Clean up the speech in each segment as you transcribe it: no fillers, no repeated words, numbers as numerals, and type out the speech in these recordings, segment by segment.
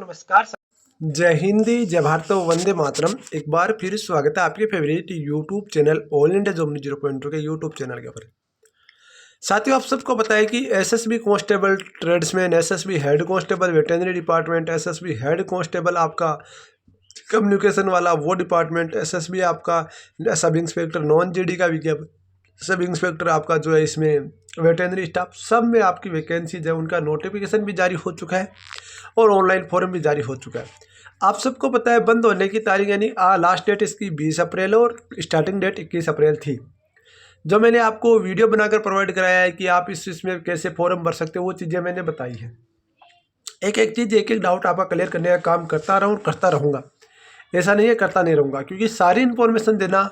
नमस्कार। जय हिंदी, जय भारत, वंदे मातरम। एक बार फिर स्वागत है आपके favourite YouTube channel all India job news 0.2 के यूट्यूब चैनल के ऊपर। साथियों, आप सबको पता है कि SSB constable tradesman, SSB head constable veterinary department, SSB head constable आपका कम्युनिकेशन वाला वो डिपार्टमेंट, एसएसबी आपका सब इंस्पेक्टर नॉन जीडी का विज्ञापन, सब इंस्पेक्टर आपका जो है इसमें वेटरनरी स्टाफ, सब में आपकी वैकेंसीज है। उनका नोटिफिकेशन भी जारी हो चुका है और ऑनलाइन फॉर्म भी जारी हो चुका है। आप सबको पता है बंद होने की तारीख यानी लास्ट डेट इसकी 20 अप्रैल और स्टार्टिंग डेट 21 अप्रैल थी। जो मैंने आपको वीडियो बनाकर प्रोवाइड कराया है कि आप इसमें कैसे फॉर्म भर सकते हो, वो चीज़ें मैंने बताई है। एक एक चीज़, एक एक डाउट आपका क्लियर करने का काम करता रहा हूँ और करता रहूँगा। ऐसा नहीं है करता नहीं रहूँगा, क्योंकि सारी इन्फॉर्मेशन देना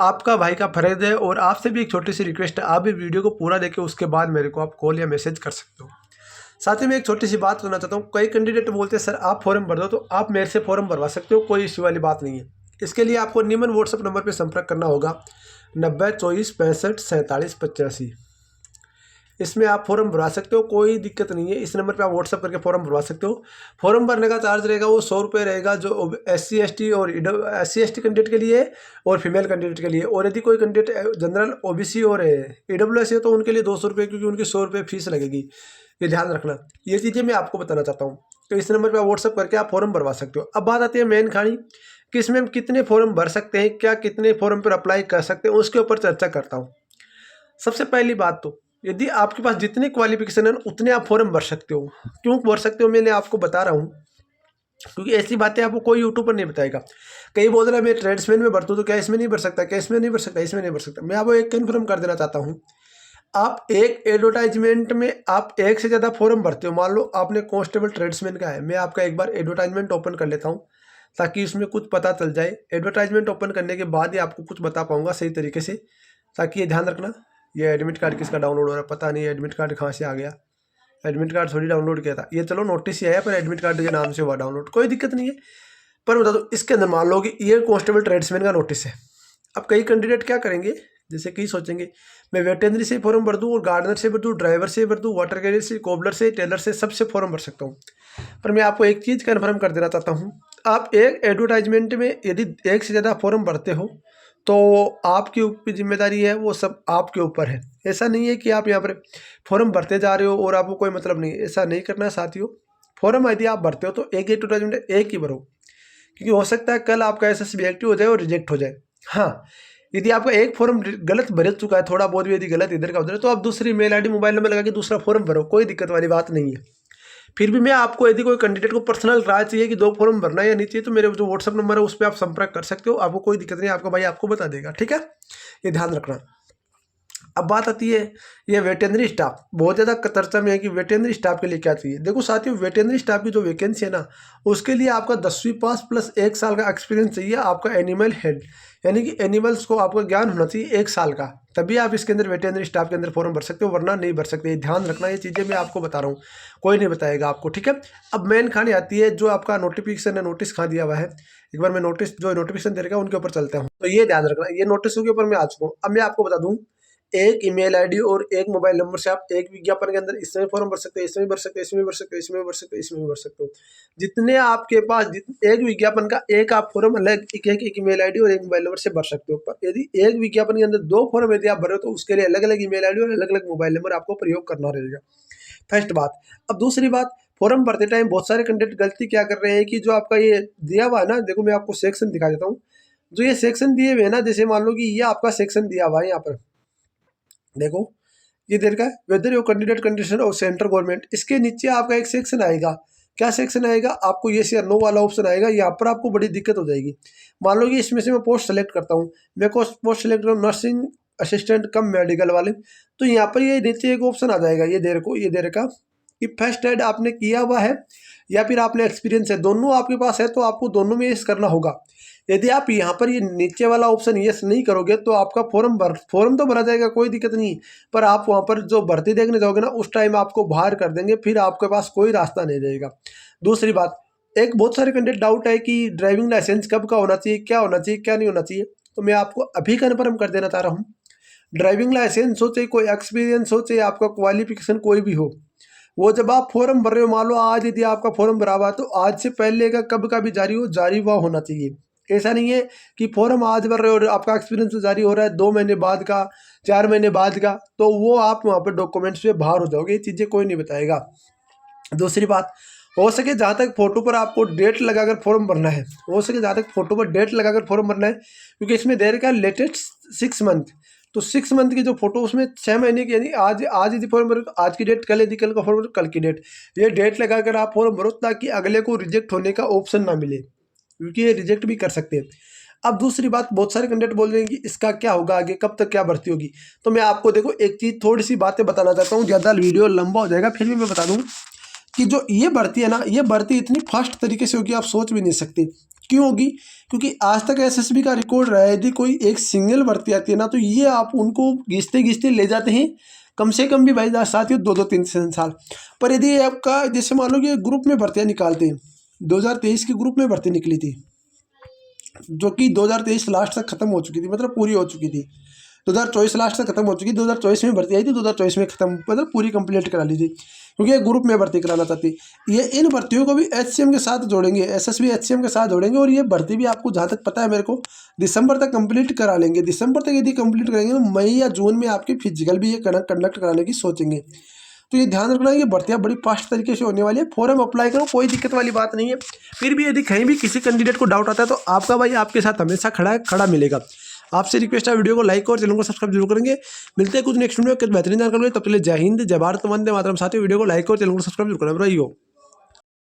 आपका भाई का फर्ज है। और आपसे भी एक छोटी सी रिक्वेस्ट है, आप भी वीडियो को पूरा देखें, उसके बाद मेरे को आप कॉल या मैसेज कर सकते हो। साथ ही में एक छोटी सी बात करना चाहता हूँ, कई कैंडिडेट बोलते हैं सर आप फॉर्म भर दो, तो आप मेरे से फॉर्म भरवा सकते हो, कोई इश्यू वाली बात नहीं है। इसके लिए आपको निम्न व्हाट्सएप नंबर पर संपर्क करना होगा 90 24 65 47 85। इसमें आप फॉर्म भरवा सकते हो, कोई दिक्कत नहीं है। इस नंबर पे आप व्हाट्सअप करके फॉर्म भरवा सकते हो। फॉर्म भरने का चार्ज रहेगा वो 100 रुपये रहेगा, जो SC ST और SC ST कैंडिडेट के लिए और फीमेल कैंडिडेट के लिए। और यदि कोई कैंडिडेट जनरल OBC और EWS है तो उनके लिए 200 रुपये, क्योंकि उनकी 100 रुपये फीस लगेगी। ये ध्यान रखना, ये चीज़ें मैं आपको बताना चाहता हूँ। तो इस नंबर पर आप व्हाट्सअप करके आप फॉर्म भरवा सकते हो। अब बात आती है मेन कहानी कि इसमें हम कितने फॉर्म भर सकते हैं, क्या कितने फॉर्म पर अप्लाई कर सकते हैं, उसके ऊपर चर्चा करता हूँ। सबसे पहली बात तो, यदि आपके पास जितने क्वालिफिकेशन है उतने आप फॉर्म भर सकते हो। क्यों भर सकते हो मैंने आपको बता रहा हूँ, क्योंकि ऐसी बातें आपको कोई यूट्यूब पर नहीं बताएगा। कई बोल रहे हैं मैं ट्रेड्समैन में भरता हूँ तो क्या इसमें नहीं भर सकता, क्या इसमें नहीं भर सकता, इसमें नहीं भर सकता। मैं आपको एक कन्फर्म कर देना चाहता हूँ, आप एक एडवर्टाइजमेंट में आप एक से ज़्यादा फॉर्म भरते हो। मान लो आपने कांस्टेबल ट्रेड्समैन का है, मैं आपका एक बार एडवर्टाइजमेंट ओपन कर लेता हूँ ताकि उसमें कुछ पता चल जाए। एडवर्टाइजमेंट ओपन करने के बाद ही आपको कुछ बता पाऊंगा सही तरीके से, ताकि ये ध्यान रखना। ये एडमिट कार्ड किसका डाउनलोड हो रहा है पता नहीं, एडमिट कार्ड कहाँ से आ गया। एडमिट कार्ड थोड़ी डाउनलोड किया था, ये चलो नोटिस ही आया, पर एडमिट कार्ड के नाम से हुआ डाउनलोड, कोई दिक्कत नहीं है। पर बता दो, इसके अंदर मान लो कि ये कांस्टेबल ट्रेड्समैन का नोटिस है। अब कई कैंडिडेट क्या करेंगे, जैसे कई सोचेंगे मैं वेटरनरी से फॉर्म भर दूँ और गार्डनर से भर दूँ, ड्राइवर से भर दूँ, वाटर कैरियर से, कोबलर से, टेलर से, सबसे फॉर्म भर सकता हूँ। पर मैं आपको एक चीज़ कन्फर्म कर देना चाहता हूँ, आप एक एडवर्टाइजमेंट में यदि एक से ज़्यादा फॉर्म भरते हो तो आपकी ऊपर जिम्मेदारी है, वो सब आपके ऊपर है। ऐसा नहीं है कि आप यहाँ पर फॉर्म भरते जा रहे हो और आपको कोई मतलब नहीं है, ऐसा नहीं करना है साथियों। फॉर्म यदि आप भरते हो तो एक एडवर्टाइजमेंट एक ही भरो, क्योंकि हो सकता है कल आपका SSB एक्टिव हो जाए और रिजेक्ट हो जाए। हाँ, यदि आपका एक फॉर्म गलत भर चुका है, थोड़ा बहुत भी यदि गलत इधर का उधर, तो आप दूसरी मेल ID मोबाइल नंबर लगा के दूसरा फॉर्म भरो, कोई दिक्कत वाली बात नहीं है। फिर भी मैं आपको, यदि कोई कैंडिडेट को पर्सनल राय चाहिए कि 2 फॉर्म भरना है या नहीं चाहिए, तो मेरे जो व्हाट्सअप नंबर है उस पर आप संपर्क कर सकते हो। आपको कोई दिक्कत नहीं, आपका भाई आपको बता देगा, ठीक है, ये ध्यान रखना। अब बात आती है ये वेटरनरी स्टाफ, बहुत ज़्यादा चर्चा में है कि वेटरनरी स्टाफ के लिए क्या चाहिए। देखो साथियों, वेटरनरी स्टाफ की जो वैकेंसी है ना, उसके लिए आपका 10वीं पास प्लस 1 साल का एक्सपीरियंस चाहिए। आपका एनिमल हेड यानी कि एनिमल्स को आपका ज्ञान होना चाहिए 1 साल का, तभी आप इसके अंदर वेटरनरी स्टाफ के अंदर फॉर्म भर सकते हो, वरना नहीं भर सकते। ध्यान रखना, ये चीज़ें मैं आपको बता रहा हूँ, कोई नहीं बताएगा आपको, ठीक है। अब मेन कहानी आती है, जो आपका नोटिफिकेशन है, नोटिस कहाँ दिया हुआ है। एक बार मैं नोटिस जो नोटिफिकेशन दे रखा है उनके ऊपर चलते हैं, तो ये ध्यान रखना, ये नोटिस के ऊपर मैं आ चुका हूँ। अब मैं आपको बता दूँ, एक ईमेल ID और एक मोबाइल नंबर से आप एक विज्ञापन के अंदर इसमें फॉर्म भर सकते हो, इसमें भर सकते हो, इसमें भर सकते हो, इसमें भर सकते हो, इसमें भर सकते हो। जितने आपके पास एक विज्ञापन का एक आप फॉर्म अलग एक ईमेल ID और एक मोबाइल नंबर से भर सकते हो। पर यदि एक विज्ञापन के अंदर 2 फॉर्म यदि आप भर रहे हो तो उसके लिए अलग अलग ईमेल ID और अलग अलग मोबाइल नंबर आपको प्रयोग करना रहेगा। फर्स्ट बात। अब दूसरी बात, फॉर्म भरते टाइम बहुत सारे कैंडिडेट गलती क्या कर रहे हैं कि जो आपका ये दिया हुआ है ना, देखो मैं आपको सेक्शन दिखा देता हूँ। जो ये सेक्शन दिए हुए हैं ना, जैसे मान लो कि ये आपका सेक्शन दिया हुआ है, यहाँ पर देखो ये देर का वेदर योर कैंडिडेट कंडीशन और सेंट्रल गवर्नमेंट, इसके नीचे आपका एक सेक्शन आएगा। क्या सेक्शन आएगा, आपको येस या नो वाला ऑप्शन आएगा। यहाँ पर आपको बड़ी दिक्कत हो जाएगी। मान लो कि इसमें से मैं पोस्ट सेलेक्ट करता हूँ, मैं पोस्ट सेलेक्ट करूँ नर्सिंग असिस्टेंट कम मेडिकल वाले, तो यहाँ पर ये नीचे एक ऑप्शन आ जाएगा, ये देर का कि फर्स्ट एड आपने किया हुआ है या फिर आपने एक्सपीरियंस है, दोनों आपके पास है, तो आपको दोनों में यस करना होगा। यदि आप यहाँ पर ये नीचे वाला ऑप्शन यस नहीं करोगे तो आपका फॉर्म तो भरा जाएगा, कोई दिक्कत नहीं, पर आप वहाँ पर जो भर्ती देखने जाओगे ना, उस टाइम आपको बाहर कर देंगे, फिर आपके पास कोई रास्ता नहीं रहेगा। दूसरी बात, एक बहुत सारे कैंडिडेट डाउट है कि ड्राइविंग लाइसेंस कब का होना चाहिए, क्या होना चाहिए, क्या नहीं होना चाहिए, तो मैं आपको अभी कन्फर्म कर देना चाह रहा हूँ। ड्राइविंग लाइसेंस हो, चाहे कोई एक्सपीरियंस हो, चाहे आपका क्वालिफिकेशन कोई भी हो, वो जब आप फॉर्म भर रहे हो, मान लो आज यदि आपका फॉर्म भरा हुआ तो आज से पहले का कब का भी जारी हुआ होना चाहिए। ऐसा नहीं है कि फॉर्म आज भर रहे हो और आपका एक्सपीरियंस जारी हो रहा है 2 महीने बाद का, 4 महीने बाद का, तो वो आप वहाँ पर डॉक्यूमेंट्स पे बाहर हो जाओगे। ये चीज़ें कोई नहीं बताएगा। दूसरी बात, हो सके जहाँ तक फोटो पर आपको डेट लगाकर फॉर्म भरना है, हो सके जहाँ तक फोटो पर डेट लगाकर फॉर्म भरना है, क्योंकि इसमें दे रखा है लेटेस्ट 6 मंथ। तो 6 मंथ की जो फोटो उसमें 6 महीने की, यानी आज यदि फॉर्म भरो तो आज की डेट, कल यदि कल का फॉर्म भरो कल की डेट, ये डेट लगाकर आप फॉर्म भरो ताकि अगले को रिजेक्ट होने का ऑप्शन ना मिले, क्योंकि ये रिजेक्ट भी कर सकते हैं। अब दूसरी बात, बहुत सारे कैंडिडेट बोल रहे हैं कि इसका क्या होगा आगे, कब तक क्या भर्ती होगी। तो मैं आपको देखो एक चीज़, थोड़ी सी बातें बताना चाहता हूँ, ज़्यादा वीडियो लंबा हो जाएगा, फिर भी मैं बता दूँ कि जो ये भर्ती है ना, ये भर्ती इतनी फास्ट तरीके से होगी आप सोच भी नहीं सकते। क्यों होगी? क्योंकि आज तक एसएसबी का रिकॉर्ड रहा है, यदि कोई एक सिंगल भर्ती आती है ना, तो ये आप उनको घिसते घिसते ले जाते हैं कम से कम भी भाई साथियों 2-2 3-3 साल। पर यदि आपका जैसे मान लो कि ग्रुप में भर्तियाँ निकालते हैं, 2023 की ग्रुप में भर्ती निकली थी, जो कि 2023 लास्ट तक खत्म हो चुकी थी, मतलब पूरी हो चुकी थी। 2024 लास्ट तक खत्म हो चुकी, 2024 में भर्ती आई थी, 2024 में खत्म, मतलब पूरी कंप्लीट करा ली थी, क्योंकि एक ग्रुप में भर्ती कराना चाहती। ये इन भर्तियों को भी एचसीएम के साथ जोड़ेंगे, एसएसबी एचसीएम के साथ जोड़ेंगे, और ये भर्ती भी आपको जहाँ तक पता है मेरे को दिसंबर तक कंप्लीट करा लेंगे। दिसंबर तक यदि कंप्लीट करेंगे तो मई या जून में आपकी फिजिकल भी ये कंडक्ट कराने की सोचेंगे। तो ये ध्यान रखना, ये भर्तियाँ बड़ी फास्ट तरीके से होने वाली है। फॉर्म अप्लाई करो, कोई दिक्कत वाली बात नहीं है। फिर भी यदि कहीं भी किसी कैंडिडेट को डाउट आता है तो आपका भाई आपके साथ हमेशा खड़ा मिलेगा। आपसे रिक्वेस्ट है, वीडियो को लाइक और चैनल को सब्सक्राइब जरूर करेंगे। मिलते हैं कुछ नेक्स्ट वीडियो के बेहतरीन जानकारी। तब तक जय हिंद, जय भारत, वंदे मातरम। साथियों वीडियो को लाइक और चैनल को सब्सक्राइब जरूर करें।